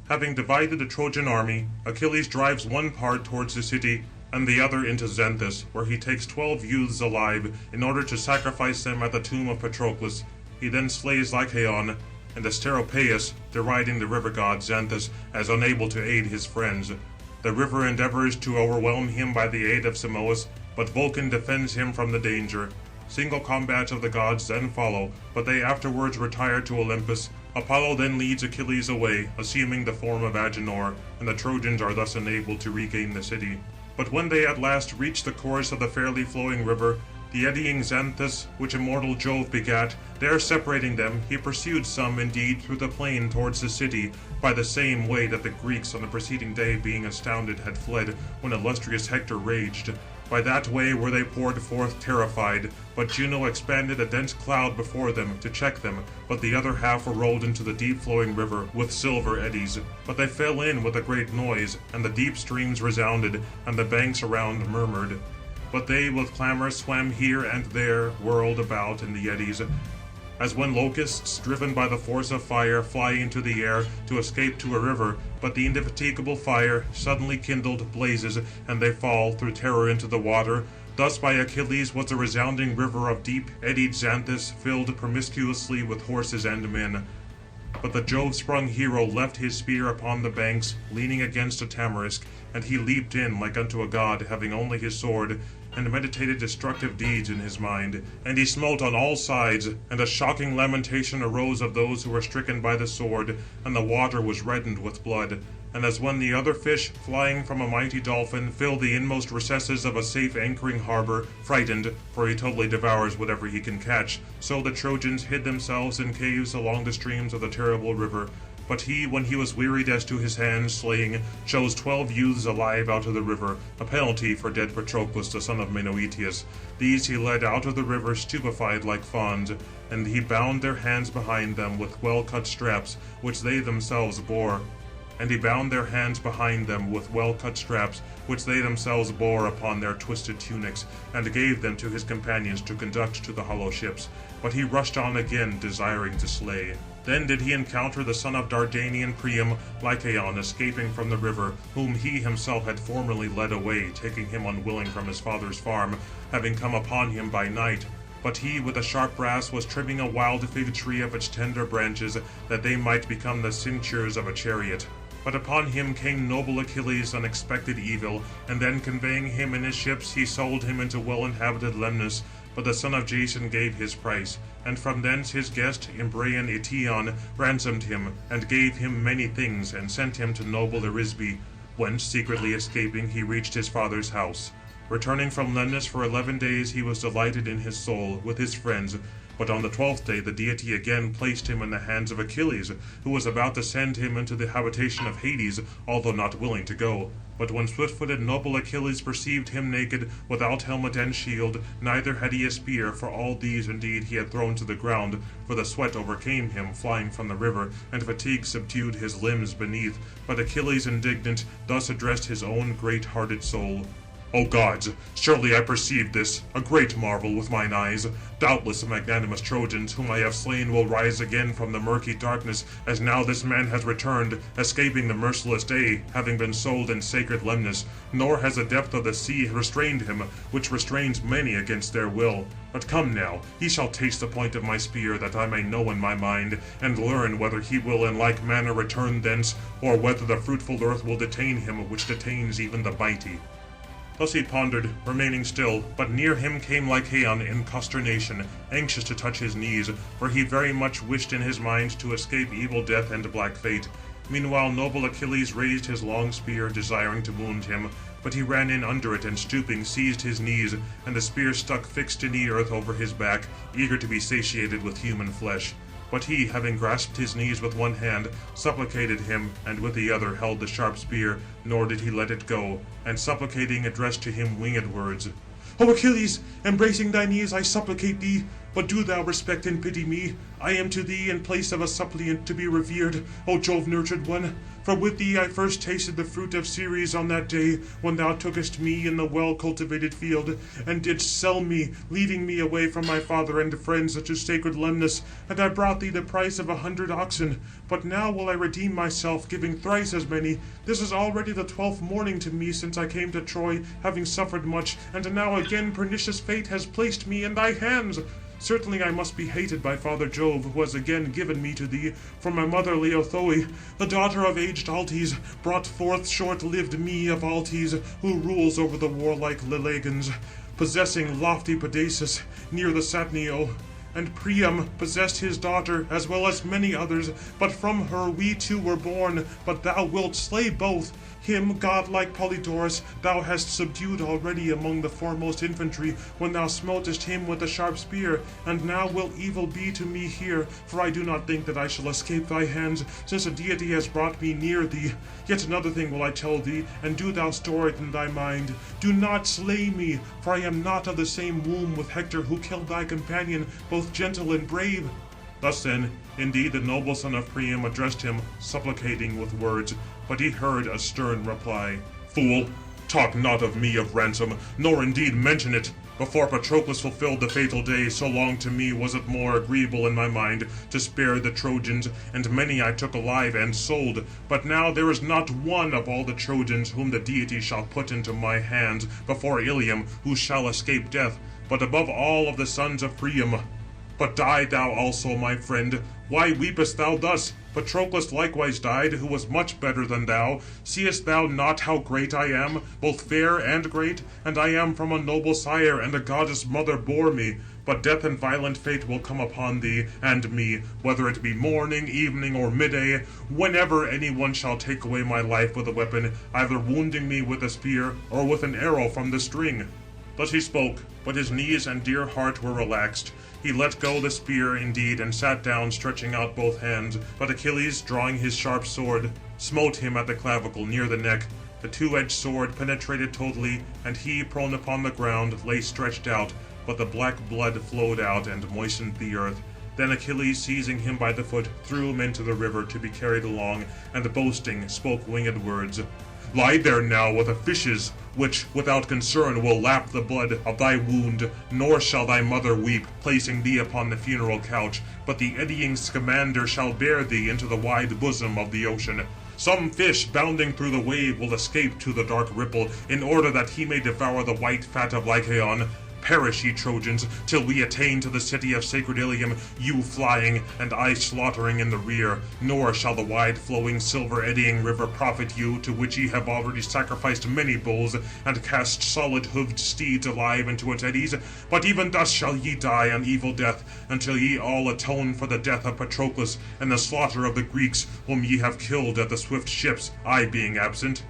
Having divided the Trojan army, Achilles drives one part towards the city, and the other into Xanthus, where he takes 12 youths alive, in order to sacrifice them at the tomb of Patroclus. He then slays Lycaon, and Asteropaeus, deriding the river god Xanthus as unable to aid his friends. The river endeavors to overwhelm him by the aid of Simois, but Vulcan defends him from the danger. Single combats of the gods then follow, but they afterwards retire to Olympus. Apollo then leads Achilles away, assuming the form of Agenor, and the Trojans are thus enabled to regain the city. But when they at last reach the course of the fairly flowing river, the eddying Xanthus, which immortal Jove begat, there separating them, he pursued some indeed through the plain towards the city, by the same way that the Greeks on the preceding day being astounded had fled, when illustrious Hector raged. By that way were they poured forth terrified, but Juno expanded a dense cloud before them, to check them, but the other half were rolled into the deep-flowing river, with silver eddies. But they fell in with a great noise, and the deep streams resounded, and the banks around murmured. But they with clamour swam here and there, whirled about in the eddies, as when locusts, driven by the force of fire, fly into the air to escape to a river, but the indefatigable fire, suddenly kindled, blazes, and they fall through terror into the water. Thus by Achilles was the resounding river of deep, eddied Xanthus filled promiscuously with horses and men. But the Jove-sprung hero left his spear upon the banks, leaning against a tamarisk, and he leaped in like unto a god, having only his sword, and meditated destructive deeds in his mind. And he smote on all sides, and a shocking lamentation arose of those who were stricken by the sword, and the water was reddened with blood. And as when the other fish, flying from a mighty dolphin, fill the inmost recesses of a safe anchoring harbour, frightened, for he totally devours whatever he can catch, so the Trojans hid themselves in caves along the streams of the terrible river. But he, when he was wearied as to his hands slaying, chose 12 youths alive out of the river, a penalty for dead Patroclus the son of Menoetius. These he led out of the river stupefied like fawns, and he bound their hands behind them with well-cut straps, which they themselves bore. And he bound their hands behind them with well-cut straps, which they themselves bore upon their twisted tunics, and gave them to his companions to conduct to the hollow ships. But he rushed on again, desiring to slay. Then did he encounter the son of Dardanian Priam, Lycaon, escaping from the river, whom he himself had formerly led away, taking him unwilling from his father's farm, having come upon him by night. But he with a sharp brass was trimming a wild fig tree of its tender branches, that they might become the cinctures of a chariot. But upon him came noble Achilles' unexpected evil, and then conveying him in his ships, he sold him into well-inhabited Lemnos. But the son of Jason gave his price, and from thence his guest, Imbraean Eetion, ransomed him, and gave him many things, and sent him to noble Erisbe, whence, secretly escaping, he reached his father's house. Returning from Lemnos for 11 days, he was delighted in his soul, with his friends. But on the 12th day the deity again placed him in the hands of Achilles, who was about to send him into the habitation of Hades, although not willing to go. But when swift-footed noble Achilles perceived him naked, without helmet and shield, neither had he a spear, for all these indeed he had thrown to the ground, for the sweat overcame him, flying from the river, and fatigue subdued his limbs beneath. But Achilles indignant thus addressed his own great-hearted soul: O gods, surely I perceived this, a great marvel, with mine eyes. Doubtless the magnanimous Trojans, whom I have slain, will rise again from the murky darkness, as now this man has returned, escaping the merciless day, having been sold in sacred Lemnos. Nor has the depth of the sea restrained him, which restrains many against their will. But come now, he shall taste the point of my spear, that I may know in my mind, and learn whether he will in like manner return thence, or whether the fruitful earth will detain him, which detains even the mighty. Thus he pondered, remaining still, but near him came Lycaon in consternation, anxious to touch his knees, for he very much wished in his mind to escape evil death and black fate. Meanwhile noble Achilles raised his long spear, desiring to wound him, but he ran in under it, and stooping seized his knees, and the spear stuck fixed in the earth over his back, eager to be satiated with human flesh. But he, having grasped his knees with one hand, supplicated him, and with the other held the sharp spear, nor did he let it go, and supplicating addressed to him winged words: O Achilles, embracing thy knees, I supplicate thee, But do thou respect and pity me. I am to thee in place of a suppliant to be revered, O Jove-nurtured one. For with thee I first tasted the fruit of Ceres on that day, when thou tookest me in the well-cultivated field, and didst sell me, leading me away from my father and friends to sacred Lemnos, and I brought thee the price of 100 oxen. But now will I redeem myself, giving thrice as many. This is already the 12th morning to me since I came to Troy, having suffered much, and now again pernicious fate has placed me in thy hands. Certainly I must be hated by Father Jove, who has again given me to thee, for my mother Laothoe, the daughter of aged Altes, brought forth short-lived me of Altes, who rules over the warlike Lilagans, possessing lofty Pedasus near the Satnio. And Priam possessed his daughter, as well as many others, but from her we two were born, but thou wilt slay both. Him, godlike Polydorus, thou hast subdued already among the foremost infantry, when thou smotest him with a sharp spear. And now will evil be to me here, for I do not think that I shall escape thy hands, since a deity has brought me near thee. Yet another thing will I tell thee, and do thou store it in thy mind. Do not slay me, for I am not of the same womb with Hector, who killed thy companion, both gentle and brave. Thus then, indeed, the noble son of Priam addressed him, supplicating with words, but he heard a stern reply. Fool, talk not of me of ransom, nor indeed mention it. Before Patroclus fulfilled the fatal day, so long to me was it more agreeable in my mind to spare the Trojans, and many I took alive and sold. But now there is not one of all the Trojans whom the deity shall put into my hands before Ilium, who shall escape death, but above all of the sons of Priam. But die thou also, my friend. Why weepest thou thus? Patroclus likewise died, who was much better than thou. Seest thou not how great I am, both fair and great? And I am from a noble sire, and a goddess mother bore me. But death and violent fate will come upon thee and me, whether it be morning, evening, or midday, whenever any one shall take away my life with a weapon, either wounding me with a spear, or with an arrow from the string. Thus he spoke, but his knees and dear heart were relaxed. He let go the spear, indeed, and sat down, stretching out both hands. But Achilles, drawing his sharp sword, smote him at the clavicle, near the neck. The two-edged sword penetrated totally, and he, prone upon the ground, lay stretched out, but the black blood flowed out and moistened the earth. Then Achilles, seizing him by the foot, threw him into the river to be carried along, and boasting, spoke winged words. Lie there now with the fishes, which without concern will lap the blood of thy wound, nor shall thy mother weep, placing thee upon the funeral couch, but the eddying Scamander shall bear thee into the wide bosom of the ocean. Some fish bounding through the wave will escape to the dark ripple, in order that he may devour the white fat of Lycaon. Perish, ye Trojans, till we attain to the city of sacred Ilium, you flying, and I slaughtering in the rear. Nor shall the wide-flowing, silver-eddying river profit you, to which ye have already sacrificed many bulls, and cast solid-hoofed steeds alive into its eddies. But even thus shall ye die an evil death, until ye all atone for the death of Patroclus, and the slaughter of the Greeks, whom ye have killed at the swift ships, I being absent.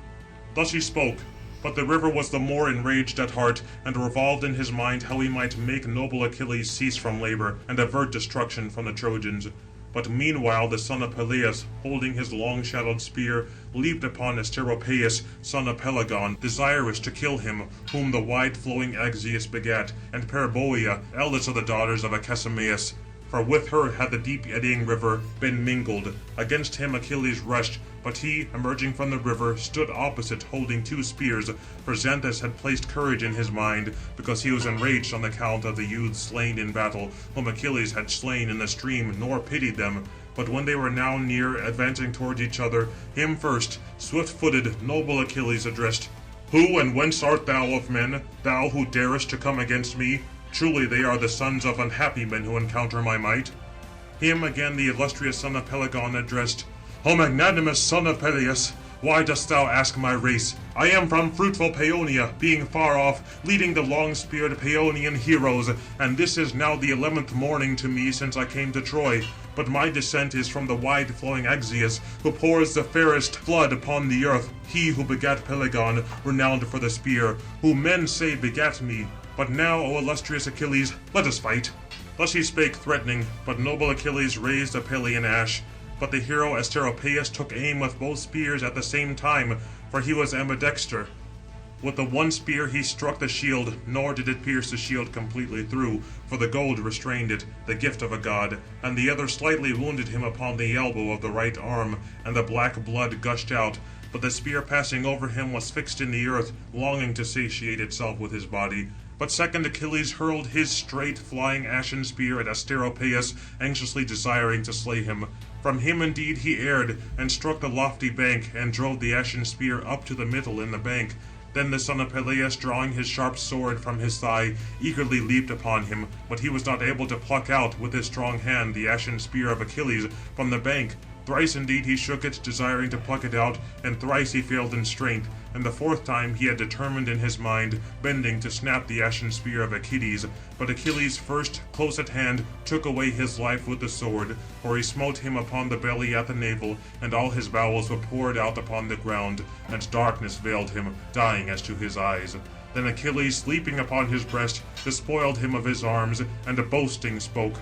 Thus he spoke. But the river was the more enraged at heart, and revolved in his mind how he might make noble Achilles cease from labour, and avert destruction from the Trojans. But meanwhile the son of Peleus, holding his long-shadowed spear, leaped upon Asteropaeus, son of Pelagon, desirous to kill him, whom the wide-flowing Axius begat, and Periboea, eldest of the daughters of Acasameus. For with her had the deep eddying river been mingled. Against him Achilles rushed, but he, emerging from the river, stood opposite, holding two spears, for Xanthus had placed courage in his mind, because he was enraged on account of the youths slain in battle, whom Achilles had slain in the stream, nor pitied them. But when they were now near, advancing towards each other, him first, swift-footed, noble Achilles addressed. Who and whence art thou of men, thou who darest to come against me? Truly they are the sons of unhappy men who encounter my might. Him again the illustrious son of Pelagon addressed. O magnanimous son of Peleus, why dost thou ask my race? I am from fruitful Paeonia, being far off, leading the long-speared Paeonian heroes, and this is now the 11th morning to me since I came to Troy. But my descent is from the wide-flowing Axius, who pours the fairest flood upon the earth, he who begat Pelagon, renowned for the spear, who men say begat me. But now, O illustrious Achilles, let us fight. Thus he spake threatening, but noble Achilles raised a Pelian ash. But the hero Asteropaeus took aim with both spears at the same time, for he was ambidexter. With the one spear he struck the shield, nor did it pierce the shield completely through, for the gold restrained it, the gift of a god, and the other slightly wounded him upon the elbow of the right arm, and the black blood gushed out. But the spear passing over him was fixed in the earth, longing to satiate itself with his body. But second Achilles hurled his straight, flying ashen spear at Asteropaeus, anxiously desiring to slay him. From him indeed he erred, and struck the lofty bank, and drove the ashen spear up to the middle in the bank. Then the son of Peleus, drawing his sharp sword from his thigh, eagerly leaped upon him, but he was not able to pluck out with his strong hand the ashen spear of Achilles from the bank. Thrice indeed he shook it, desiring to pluck it out, and thrice he failed in strength, and the fourth time he had determined in his mind, bending to snap the ashen spear of Achilles. But Achilles first, close at hand, took away his life with the sword, for he smote him upon the belly at the navel, and all his bowels were poured out upon the ground, and darkness veiled him, dying as to his eyes. Then Achilles, leaping upon his breast, despoiled him of his arms, and boasting spoke,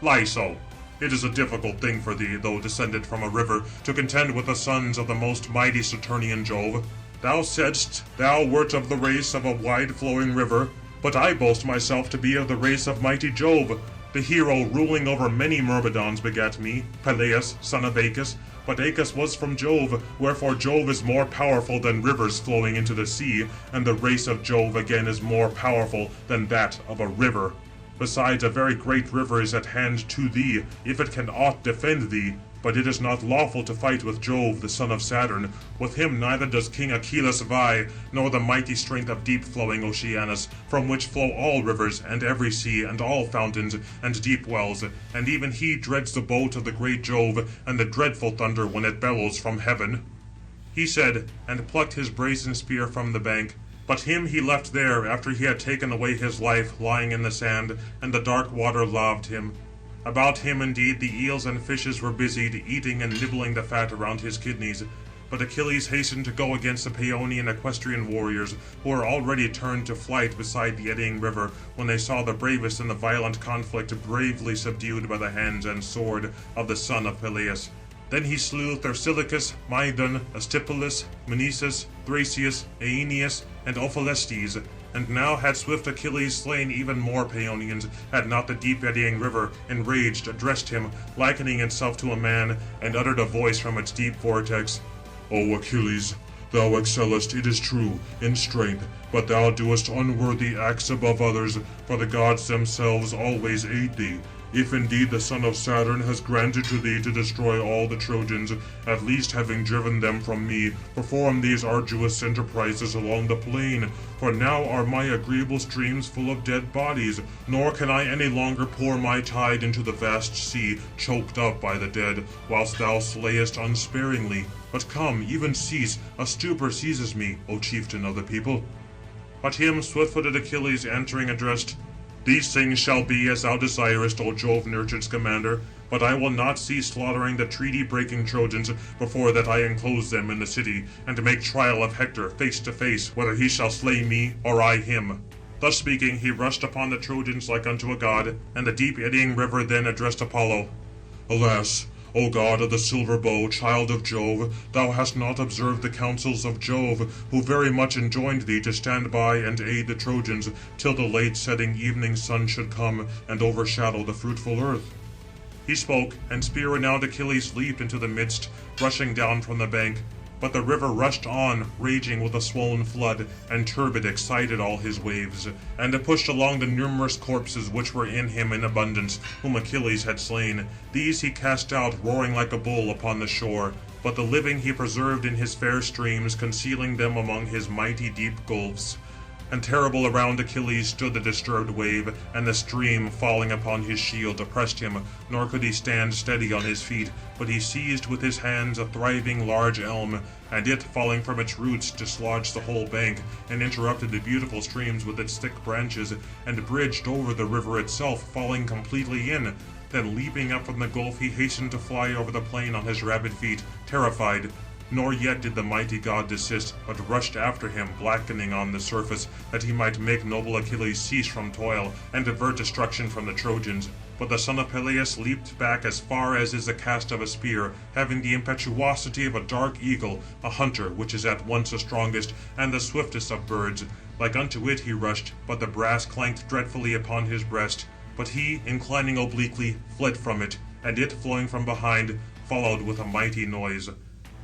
"Lie so. It is a difficult thing for thee, though descended from a river, to contend with the sons of the most mighty Saturnian Jove. Thou saidst thou wert of the race of a wide-flowing river, but I boast myself to be of the race of mighty Jove. The hero ruling over many Myrmidons begat me, Peleus, son of Acus, but Acus was from Jove, wherefore Jove is more powerful than rivers flowing into the sea, and the race of Jove again is more powerful than that of a river. Besides, a very great river is at hand to thee, if it can aught defend thee. But it is not lawful to fight with Jove, the son of Saturn. With him neither does King Achilles vie, nor the mighty strength of deep-flowing Oceanus, from which flow all rivers, and every sea, and all fountains, and deep wells. And even he dreads the bolt of the great Jove, and the dreadful thunder when it bellows from heaven." He said, and plucked his brazen spear from the bank. But him he left there, after he had taken away his life, lying in the sand, and the dark water laved him. About him indeed the eels and fishes were busied, eating and nibbling the fat around his kidneys. But Achilles hastened to go against the Paeonian equestrian warriors, who were already turned to flight beside the eddying river, when they saw the bravest in the violent conflict bravely subdued by the hands and sword of the son of Peleus. Then he slew Thersilochus, Mydon, Astypulus, Menesus, Thracius, Aeneas, and Ophelestes. And now had swift Achilles slain even more Paeonians, had not the deep eddying river, enraged, addressed him, likening itself to a man, and uttered a voice from its deep vortex. "O Achilles, thou excellest, it is true, in strength, but thou doest unworthy acts above others, for the gods themselves always aid thee. If indeed the son of Saturn has granted to thee to destroy all the Trojans, at least having driven them from me, perform these arduous enterprises along the plain. For now are my agreeable streams full of dead bodies, nor can I any longer pour my tide into the vast sea, choked up by the dead, whilst thou slayest unsparingly. But come, even cease, a stupor seizes me, O chieftain of the people." But him swift-footed Achilles answering addressed, "These things shall be as thou desirest, O Jove-nurtured Scamander, but I will not cease slaughtering the treaty-breaking Trojans before that I enclose them in the city, and make trial of Hector face to face, whether he shall slay me or I him." Thus speaking, he rushed upon the Trojans like unto a god, and the deep eddying river then addressed Apollo. "Alas, O god of the silver bow, child of Jove, thou hast not observed the counsels of Jove, who very much enjoined thee to stand by and aid the Trojans, till the late setting evening sun should come, and overshadow the fruitful earth." He spoke, and spear-renowned Achilles leaped into the midst, rushing down from the bank. But the river rushed on, raging with a swollen flood, and turbid excited all his waves, and pushed along the numerous corpses which were in him in abundance, whom Achilles had slain. These he cast out, roaring like a bull, upon the shore. But the living he preserved in his fair streams, concealing them among his mighty deep gulfs. And terrible around Achilles stood the disturbed wave, and the stream, falling upon his shield, oppressed him, nor could he stand steady on his feet, but he seized with his hands a thriving large elm, and it, falling from its roots, dislodged the whole bank, and interrupted the beautiful streams with its thick branches, and bridged over the river itself, falling completely in. Then leaping up from the gulf, he hastened to fly over the plain on his rapid feet, terrified. Nor yet did the mighty god desist, but rushed after him, blackening on the surface, that he might make noble Achilles cease from toil, and avert destruction from the Trojans. But the son of Peleus leaped back as far as is the cast of a spear, having the impetuosity of a dark eagle, a hunter, which is at once the strongest and the swiftest of birds. Like unto it he rushed, but the brass clanked dreadfully upon his breast. But he, inclining obliquely, fled from it, and it, flowing from behind, followed with a mighty noise.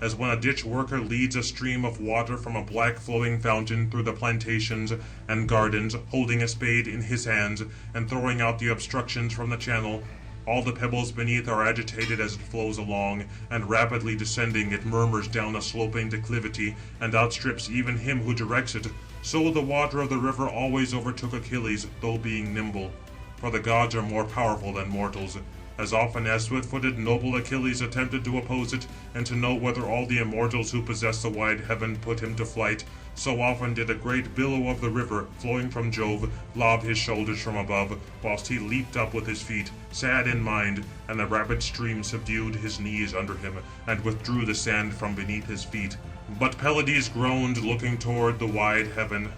As when a ditch worker leads a stream of water from a black flowing fountain through the plantations and gardens, holding a spade in his hands, and throwing out the obstructions from the channel, all the pebbles beneath are agitated as it flows along, and rapidly descending it murmurs down a sloping declivity, and outstrips even him who directs it. So the water of the river always overtook Achilles, though being nimble. For the gods are more powerful than mortals. As often as swift-footed noble Achilles attempted to oppose it, and to know whether all the immortals who possess the wide heaven put him to flight, so often did a great billow of the river, flowing from Jove, lob his shoulders from above, whilst he leaped up with his feet, sad in mind, and the rapid stream subdued his knees under him, and withdrew the sand from beneath his feet. But Pelides groaned, looking toward the wide heaven.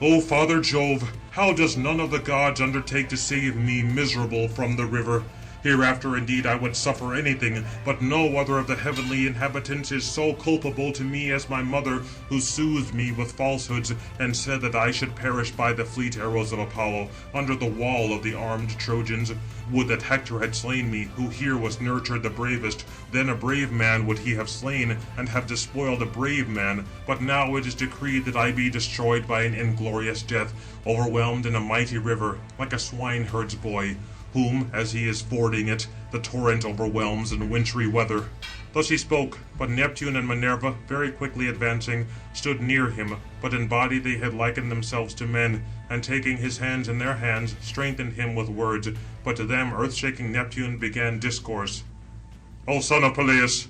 O Father Jove, how does none of the gods undertake to save me miserable from the river? Hereafter indeed I would suffer anything, but no other of the heavenly inhabitants is so culpable to me as my mother, who soothed me with falsehoods, and said that I should perish by the fleet arrows of Apollo, under the wall of the armed Trojans. Would that Hector had slain me, who here was nurtured the bravest, then a brave man would he have slain, and have despoiled a brave man. But now it is decreed that I be destroyed by an inglorious death, overwhelmed in a mighty river, like a swineherd's boy, whom, as he is fording it, the torrent overwhelms in wintry weather. Thus he spoke, but Neptune and Minerva, very quickly advancing, stood near him, but in body they had likened themselves to men, and taking his hands in their hands, strengthened him with words. But to them earth-shaking Neptune began discourse. O son of Peleus,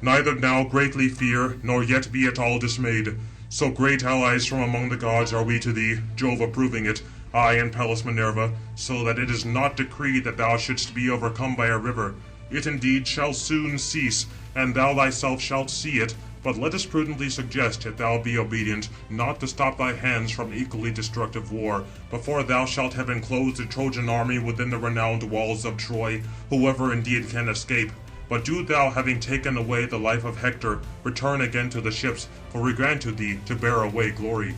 neither now greatly fear, nor yet be at all dismayed. So great allies from among the gods are we to thee, Jove approving it, I and Pallas Minerva, so that it is not decreed that thou shouldst be overcome by a river. It indeed shall soon cease, and thou thyself shalt see it, but let us prudently suggest, if thou be obedient, not to stop thy hands from equally destructive war, before thou shalt have enclosed the Trojan army within the renowned walls of Troy, whoever indeed can escape. But do thou, having taken away the life of Hector, return again to the ships, for we grant to thee to bear away glory.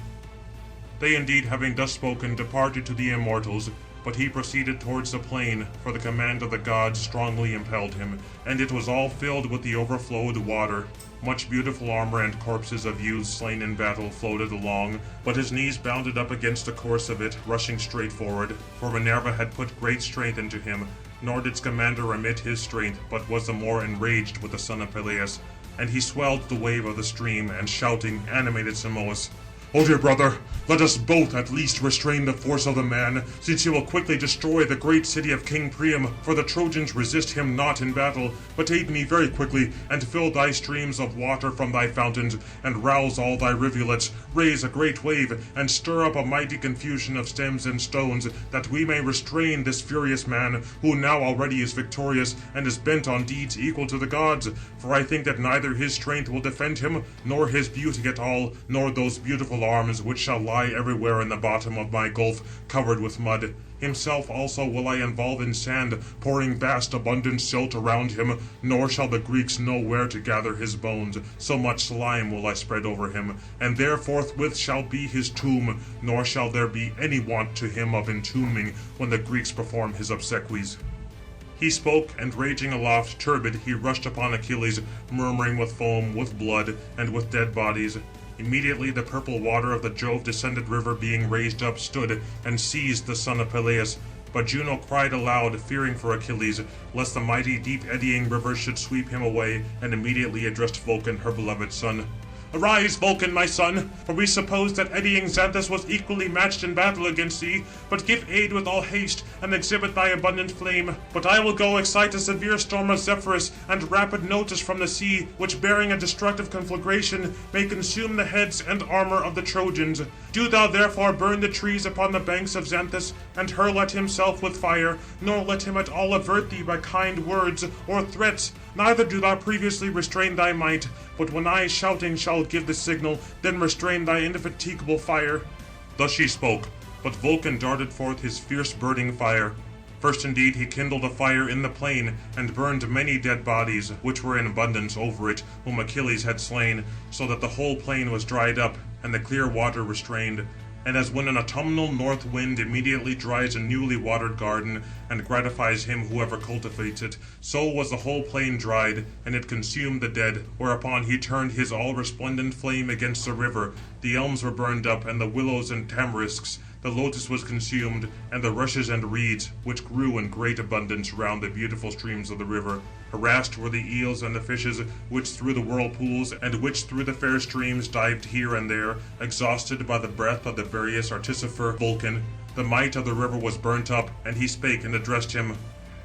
They indeed, having thus spoken, departed to the immortals, but he proceeded towards the plain, for the command of the gods strongly impelled him, and it was all filled with the overflowed water. Much beautiful armor and corpses of youths slain in battle floated along, but his knees bounded up against the course of it, rushing straight forward, for Minerva had put great strength into him, nor did Scamander remit his strength, but was the more enraged with the son of Peleus. And he swelled the wave of the stream, and shouting, animated Simois. O dear brother, let us both at least restrain the force of the man, since he will quickly destroy the great city of King Priam, for the Trojans resist him not in battle. But aid me very quickly, and fill thy streams of water from thy fountains, and rouse all thy rivulets, raise a great wave, and stir up a mighty confusion of stems and stones, that we may restrain this furious man, who now already is victorious, and is bent on deeds equal to the gods. For I think that neither his strength will defend him, nor his beauty at all, nor those beautiful arms which shall lie everywhere in the bottom of my gulf, covered with mud. Himself also will I involve in sand, pouring vast abundant silt around him, nor shall the Greeks know where to gather his bones, so much slime will I spread over him, and there forthwith shall be his tomb, nor shall there be any want to him of entombing, when the Greeks perform his obsequies. He spoke, and raging aloft, turbid, he rushed upon Achilles, murmuring with foam, with blood, and with dead bodies. Immediately the purple water of the Jove-descended river being raised up stood, and seized the son of Peleus. But Juno cried aloud, fearing for Achilles, lest the mighty deep-eddying river should sweep him away, and immediately addressed Vulcan, her beloved son. Arise, Vulcan, my son, for we supposed that eddying Xanthus was equally matched in battle against thee. But give aid with all haste, and exhibit thy abundant flame. But I will go excite a severe storm of Zephyrus, and rapid Notus from the sea, which bearing a destructive conflagration may consume the heads and armor of the Trojans. Do thou therefore burn the trees upon the banks of Xanthus, and hurl at himself with fire, nor let him at all avert thee by kind words or threats, neither do thou previously restrain thy might, but when I shouting shall give the signal, then restrain thy indefatigable fire. Thus she spoke, but Vulcan darted forth his fierce burning fire. First indeed he kindled a fire in the plain, and burned many dead bodies, which were in abundance over it, whom Achilles had slain, so that the whole plain was dried up, and the clear water restrained. And as when an autumnal north wind immediately dries a newly watered garden, and gratifies him whoever cultivates it, so was the whole plain dried, and it consumed the dead, whereupon he turned his all-resplendent flame against the river. The elms were burned up, and the willows and tamarisks. The lotus was consumed, and the rushes and reeds, which grew in great abundance round the beautiful streams of the river. Harassed were the eels and the fishes, which through the whirlpools, and which through the fair streams dived here and there, exhausted by the breath of the various artificer Vulcan. The might of the river was burnt up, and he spake and addressed him.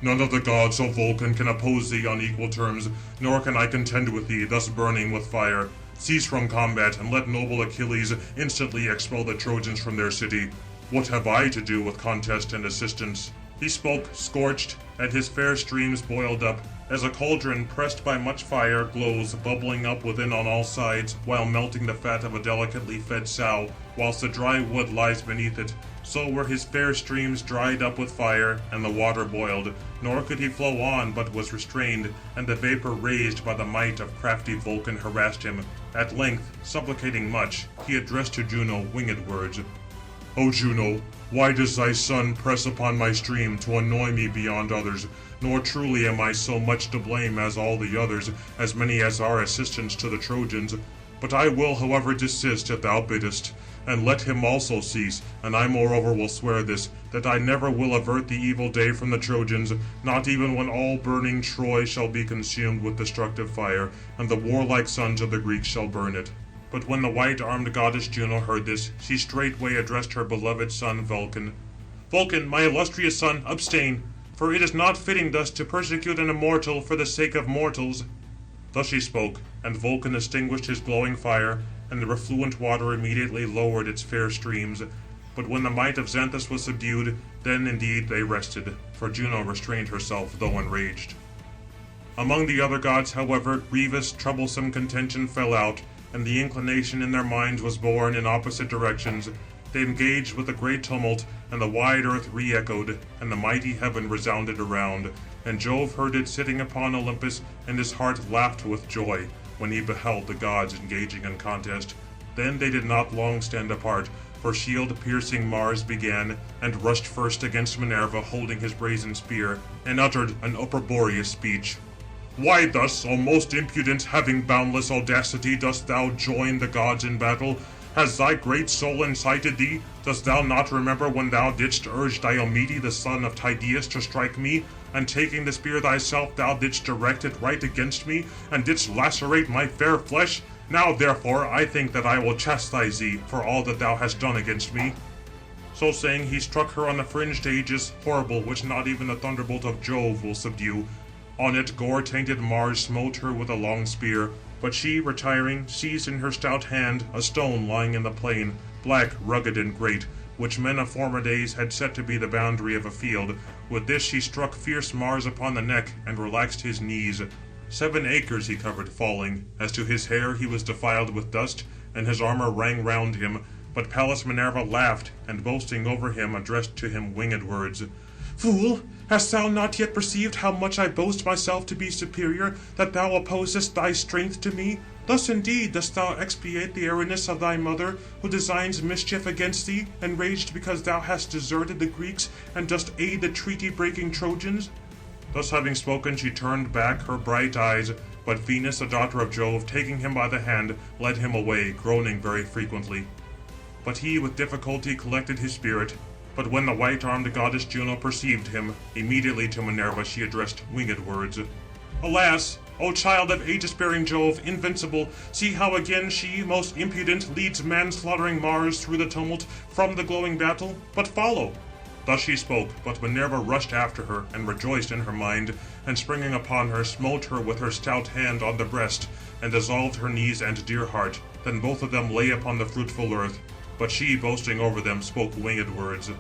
None of the gods, O Vulcan, can oppose thee on equal terms, nor can I contend with thee, thus burning with fire. Cease from combat, and let noble Achilles instantly expel the Trojans from their city. What have I to do with contest and assistance? He spoke, scorched, and his fair streams boiled up, as a cauldron pressed by much fire glows, bubbling up within on all sides, while melting the fat of a delicately fed sow, whilst the dry wood lies beneath it. So were his fair streams dried up with fire, and the water boiled, nor could he flow on, but was restrained, and the vapour raised by the might of crafty Vulcan harassed him. At length, supplicating much, he addressed to Juno winged words. O Juno, why does thy son press upon my stream to annoy me beyond others? Nor truly am I so much to blame as all the others, as many as are assistants to the Trojans. But I will however desist if thou biddest, and let him also cease, and I moreover will swear this, that I never will avert the evil day from the Trojans, not even when all burning Troy shall be consumed with destructive fire, and the warlike sons of the Greeks shall burn it. But when the white-armed goddess Juno heard this, she straightway addressed her beloved son Vulcan. Vulcan, my illustrious son, abstain, for it is not fitting thus to persecute an immortal for the sake of mortals. Thus she spoke, and Vulcan extinguished his glowing fire, and the refluent water immediately lowered its fair streams. But when the might of Xanthus was subdued, then indeed they rested, for Juno restrained herself, though enraged. Among the other gods, however, grievous, troublesome contention fell out, and the inclination in their minds was borne in opposite directions. They engaged with a great tumult, and the wide earth re-echoed, and the mighty heaven resounded around. And Jove heard it sitting upon Olympus, and his heart laughed with joy, when he beheld the gods engaging in contest. Then they did not long stand apart, for shield-piercing Mars began, and rushed first against Minerva, holding his brazen spear, and uttered an opprobrious speech. Why thus, O most impudent, having boundless audacity, dost thou join the gods in battle? Has thy great soul incited thee? Dost thou not remember when thou didst urge Diomede, the son of Tydeus, to strike me? And taking the spear thyself, thou didst direct it right against me, and didst lacerate my fair flesh? Now therefore I think that I will chastise thee for all that thou hast done against me. So saying, he struck her on the fringed aegis, horrible, which not even the thunderbolt of Jove will subdue. On it gore-tainted Mars smote her with a long spear, but she, retiring, seized in her stout hand a stone lying in the plain, black, rugged, and great, which men of former days had set to be the boundary of a field. With this she struck fierce Mars upon the neck, and relaxed his knees. 7 acres he covered, falling. As to his hair he was defiled with dust, and his armour rang round him. But Pallas Minerva laughed, and boasting over him addressed to him winged words. Fool, hast thou not yet perceived how much I boast myself to be superior, that thou opposest thy strength to me? Thus indeed dost thou expiate the erroneous of thy mother, who designs mischief against thee, enraged because thou hast deserted the Greeks, and dost aid the treaty-breaking Trojans? Thus having spoken, she turned back her bright eyes, but Venus, the daughter of Jove, taking him by the hand, led him away, groaning very frequently. But he with difficulty collected his spirit. But when the white-armed goddess Juno perceived him, immediately to Minerva she addressed winged words. Alas, O child of aegis-bearing Jove, invincible, see how again she, most impudent, leads man-slaughtering Mars through the tumult from the glowing battle. But follow. Thus she spoke, but Minerva rushed after her, and rejoiced in her mind, and springing upon her, smote her with her stout hand on the breast, and dissolved her knees and dear heart. Then both of them lay upon the fruitful earth. But she, boasting over them, spoke winged words.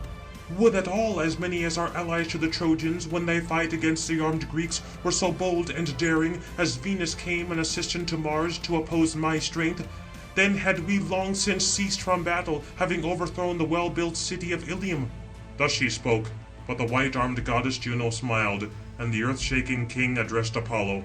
Would that all as many as are allies to the Trojans, when they fight against the armed Greeks, were so bold and daring, as Venus came an assistant to Mars, to oppose my strength. Then had we long since ceased from battle, having overthrown the well-built city of Ilium. Thus she spoke, but the white-armed goddess Juno smiled, and the earth-shaking king addressed Apollo.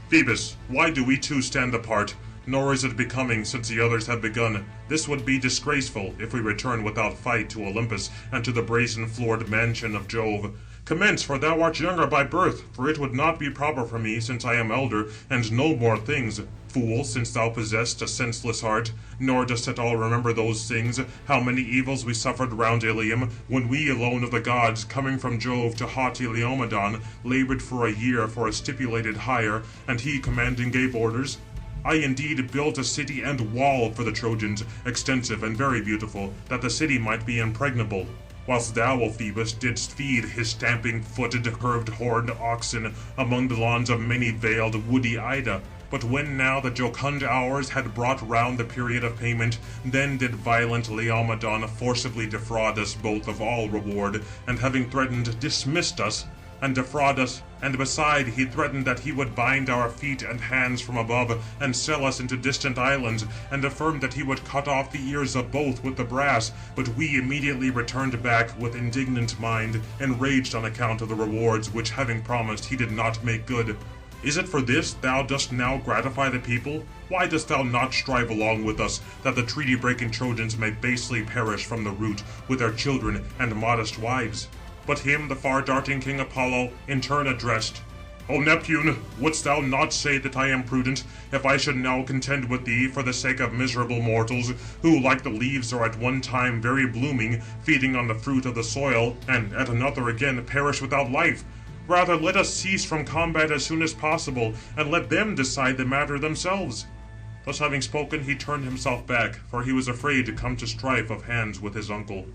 Phoebus, why do we two stand apart? Nor is it becoming, since the others have begun. This would be disgraceful, if we return without fight to Olympus, and to the brazen-floored mansion of Jove. Commence, for thou art younger by birth, for it would not be proper for me, since I am elder, and know more things. Fool, since thou possessed a senseless heart, nor dost at all remember those things, how many evils we suffered round Ilium, when we alone of the gods, coming from Jove to haughty Laomedon, laboured for a year for a stipulated hire, and he commanding gave orders. I indeed built a city and wall for the Trojans, extensive and very beautiful, that the city might be impregnable. Whilst thou, O Phoebus, didst feed his stamping-footed, curved-horned oxen among the lawns of many-veiled, woody Ida. But when now the jocund hours had brought round the period of payment, then did violent Laomedon forcibly defraud us both of all reward, and having threatened, dismissed us, and defraud us, and beside he threatened that he would bind our feet and hands from above, and sell us into distant islands, and affirmed that he would cut off the ears of both with the brass. But we immediately returned back with indignant mind, enraged on account of the rewards which having promised he did not make good. Is it for this thou dost now gratify the people? Why dost thou not strive along with us, that the treaty-breaking Trojans may basely perish from the root, with their children and modest wives? But him the far-darting king Apollo in turn addressed. O Neptune, wouldst thou not say that I am prudent, if I should now contend with thee for the sake of miserable mortals, who, like the leaves, are at one time very blooming, feeding on the fruit of the soil, and at another again perish without life? Rather let us cease from combat as soon as possible, and let them decide the matter themselves. Thus having spoken, he turned himself back, for he was afraid to come to strife of hands with his uncle.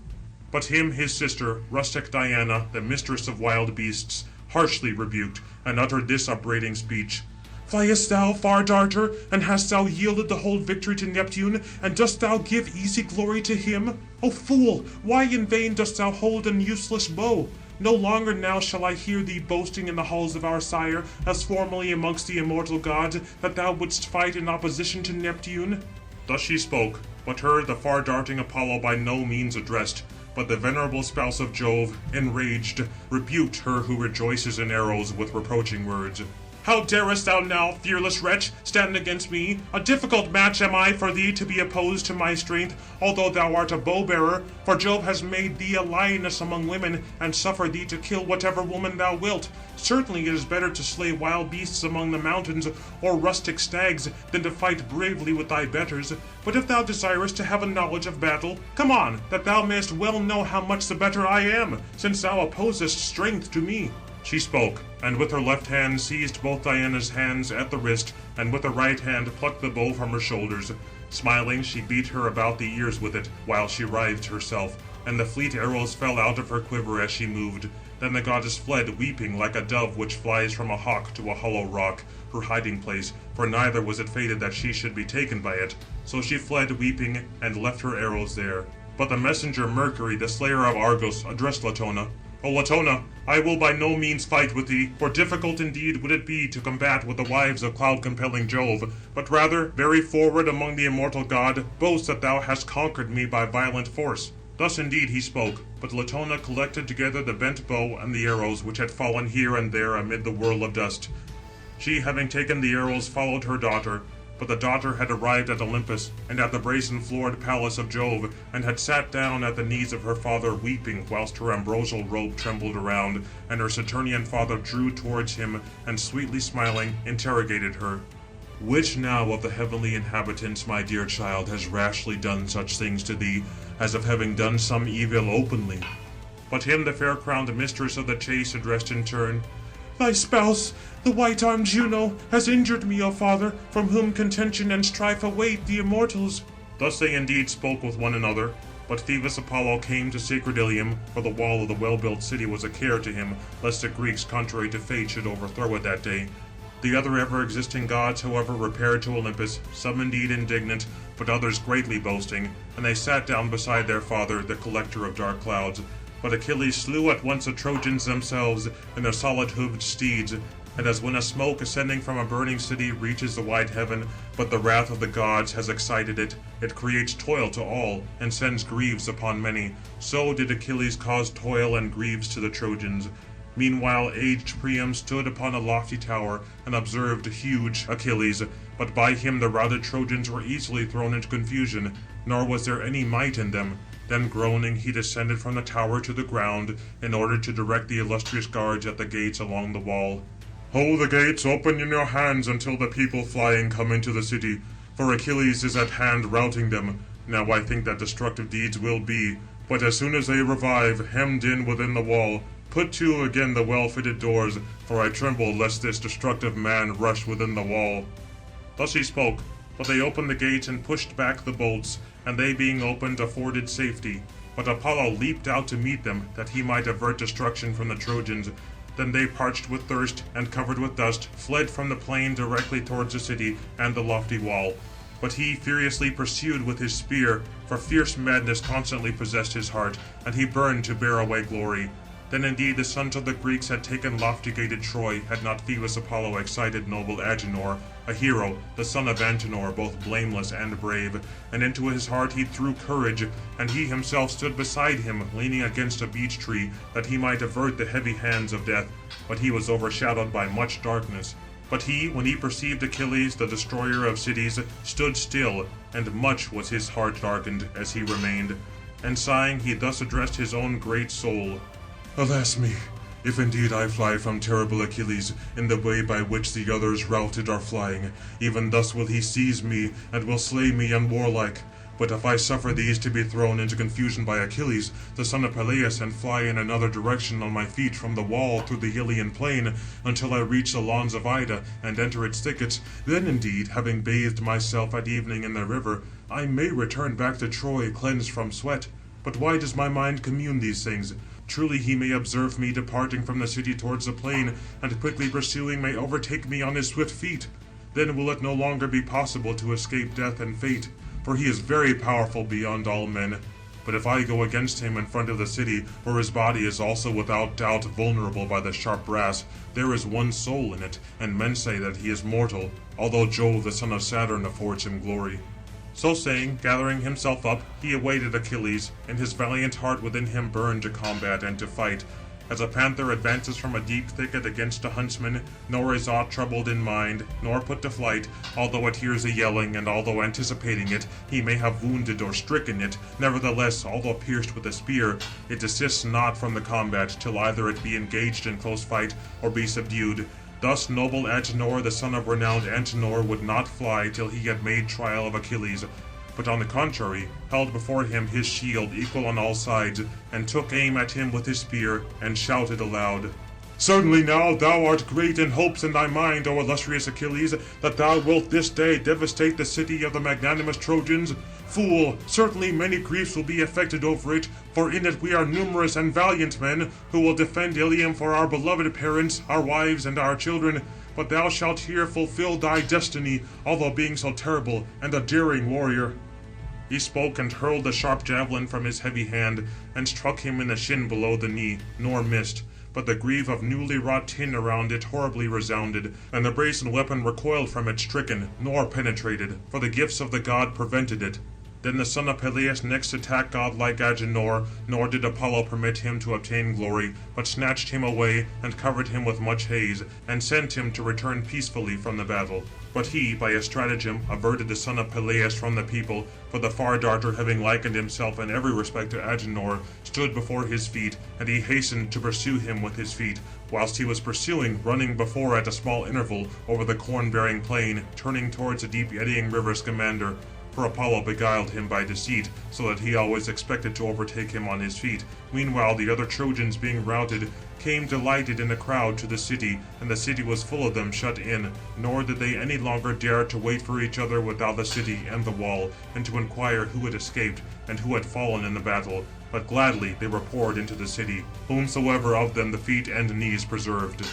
But him his sister, rustic Diana, the mistress of wild beasts, harshly rebuked, and uttered this upbraiding speech. Fliest thou, far-darter, and hast thou yielded the whole victory to Neptune, and dost thou give easy glory to him? O fool, why in vain dost thou hold an useless bow? No longer now shall I hear thee boasting in the halls of our sire, as formerly amongst the immortal gods, that thou wouldst fight in opposition to Neptune. Thus she spoke, but her the far-darting Apollo by no means addressed. But the venerable spouse of Jove, enraged, rebuked her who rejoices in arrows with reproaching words. How darest thou now, fearless wretch, stand against me? A difficult match am I for thee to be opposed to my strength, although thou art a bow-bearer. For Jove has made thee a lioness among women, and suffered thee to kill whatever woman thou wilt. Certainly it is better to slay wild beasts among the mountains, or rustic stags, than to fight bravely with thy betters. But if thou desirest to have a knowledge of battle, come on, that thou mayest well know how much the better I am, since thou opposest strength to me. She spoke, and with her left hand seized both Diana's hands at the wrist, and with the right hand plucked the bow from her shoulders. Smiling, she beat her about the ears with it, while she writhed herself, and the fleet arrows fell out of her quiver as she moved. Then the goddess fled, weeping like a dove which flies from a hawk to a hollow rock, her hiding place, for neither was it fated that she should be taken by it. So she fled weeping, and left her arrows there. But the messenger Mercury, the slayer of Argos, addressed Latona. O Latona, I will by no means fight with thee, for difficult indeed would it be to combat with the wives of cloud-compelling Jove, but rather, very forward among the immortal god, boast that thou hast conquered me by violent force. Thus indeed he spoke, but Latona collected together the bent bow and the arrows which had fallen here and there amid the whirl of dust. She, having taken the arrows, followed her daughter. But the daughter had arrived at Olympus, and at the brazen-floored palace of Jove, and had sat down at the knees of her father, weeping, whilst her ambrosial robe trembled around, and her Saturnian father drew towards him, and sweetly smiling, interrogated her. Which now of the heavenly inhabitants, my dear child, has rashly done such things to thee, as of having done some evil openly? But him the fair-crowned mistress of the chase addressed in turn. Thy spouse, the white-armed Juno, has injured me, O father, from whom contention and strife await the immortals. Thus they indeed spoke with one another. But Phoebus Apollo came to sacred Ilium, for the wall of the well-built city was a care to him, lest the Greeks, contrary to fate, should overthrow it that day. The other ever-existing gods, however, repaired to Olympus, some indeed indignant, but others greatly boasting, and they sat down beside their father, the collector of dark clouds. But Achilles slew at once the Trojans themselves and their solid-hoofed steeds, and as when a smoke ascending from a burning city reaches the wide heaven, but the wrath of the gods has excited it, it creates toil to all, and sends griefs upon many, so did Achilles cause toil and griefs to the Trojans. Meanwhile aged Priam stood upon a lofty tower, and observed huge Achilles, but by him the routed Trojans were easily thrown into confusion, nor was there any might in them. Then groaning he descended from the tower to the ground, in order to direct the illustrious guards at the gates along the wall. Hold the gates open in your hands until the people flying come into the city, for Achilles is at hand routing them. Now I think that destructive deeds will be, but as soon as they revive, hemmed in within the wall, put to again the well-fitted doors, for I tremble lest this destructive man rush within the wall. Thus he spoke, but they opened the gates and pushed back the bolts, and they being opened afforded safety. But Apollo leaped out to meet them, that he might avert destruction from the Trojans. Then they, parched with thirst, and covered with dust, fled from the plain directly towards the city and the lofty wall. But he furiously pursued with his spear, for fierce madness constantly possessed his heart, and he burned to bear away glory. Then indeed the sons of the Greeks had taken lofty-gated Troy, had not Phoebus Apollo excited noble Agenor, a hero, the son of Antenor, both blameless and brave. And into his heart he threw courage, and he himself stood beside him, leaning against a beech tree, that he might avert the heavy hands of death. But he was overshadowed by much darkness. But he, when he perceived Achilles, the destroyer of cities, stood still, and much was his heart darkened, as he remained. And sighing, he thus addressed his own great soul. Alas me, if indeed I fly from terrible Achilles, in the way by which the others routed are flying, even thus will he seize me, and will slay me unwarlike. But if I suffer these to be thrown into confusion by Achilles, the son of Peleus, and fly in another direction on my feet from the wall through the Ilian plain, until I reach the lawns of Ida, and enter its thickets, then indeed, having bathed myself at evening in the river, I may return back to Troy cleansed from sweat. But why does my mind commune these things? Truly he may observe me departing from the city towards the plain, and quickly pursuing may overtake me on his swift feet. Then will it no longer be possible to escape death and fate, for he is very powerful beyond all men. But if I go against him in front of the city, where his body is also without doubt vulnerable by the sharp brass, there is one soul in it, and men say that he is mortal, although Jove the son of Saturn affords him glory. So saying, gathering himself up, he awaited Achilles, and his valiant heart within him burned to combat and to fight. As a panther advances from a deep thicket against a huntsman, nor is aught troubled in mind, nor put to flight, although it hears a yelling, and although anticipating it, he may have wounded or stricken it, nevertheless, although pierced with a spear, it desists not from the combat, till either it be engaged in close fight, or be subdued. Thus noble Agenor, the son of renowned Antenor, would not fly till he had made trial of Achilles, but on the contrary, held before him his shield equal on all sides, and took aim at him with his spear, and shouted aloud, Certainly now thou art great in hopes in thy mind, O illustrious Achilles, that thou wilt this day devastate the city of the magnanimous Trojans. Fool, certainly many griefs will be effected over it, for in it we are numerous and valiant men, who will defend Ilium for our beloved parents, our wives, and our children. But thou shalt here fulfill thy destiny, although being so terrible, and a daring warrior. He spoke, and hurled the sharp javelin from his heavy hand, and struck him in the shin below the knee, nor missed. But the greave of newly wrought tin around it horribly resounded, and the brazen weapon recoiled from it stricken, nor penetrated, for the gifts of the god prevented it. Then the son of Peleus next attacked godlike Agenor, nor did Apollo permit him to obtain glory, but snatched him away, and covered him with much haze, and sent him to return peacefully from the battle. But he, by a stratagem, averted the son of Peleus from the people, for the Far-darter, having likened himself in every respect to Agenor, stood before his feet, and he hastened to pursue him with his feet, whilst he was pursuing, running before at a small interval over the corn-bearing plain, turning towards the deep eddying river Scamander. For Apollo beguiled him by deceit, so that he always expected to overtake him on his feet. Meanwhile the other Trojans, being routed, came delighted in the crowd to the city, and the city was full of them shut in, nor did they any longer dare to wait for each other without the city and the wall, and to inquire who had escaped, and who had fallen in the battle. But gladly they were poured into the city, whomsoever of them the feet and knees preserved.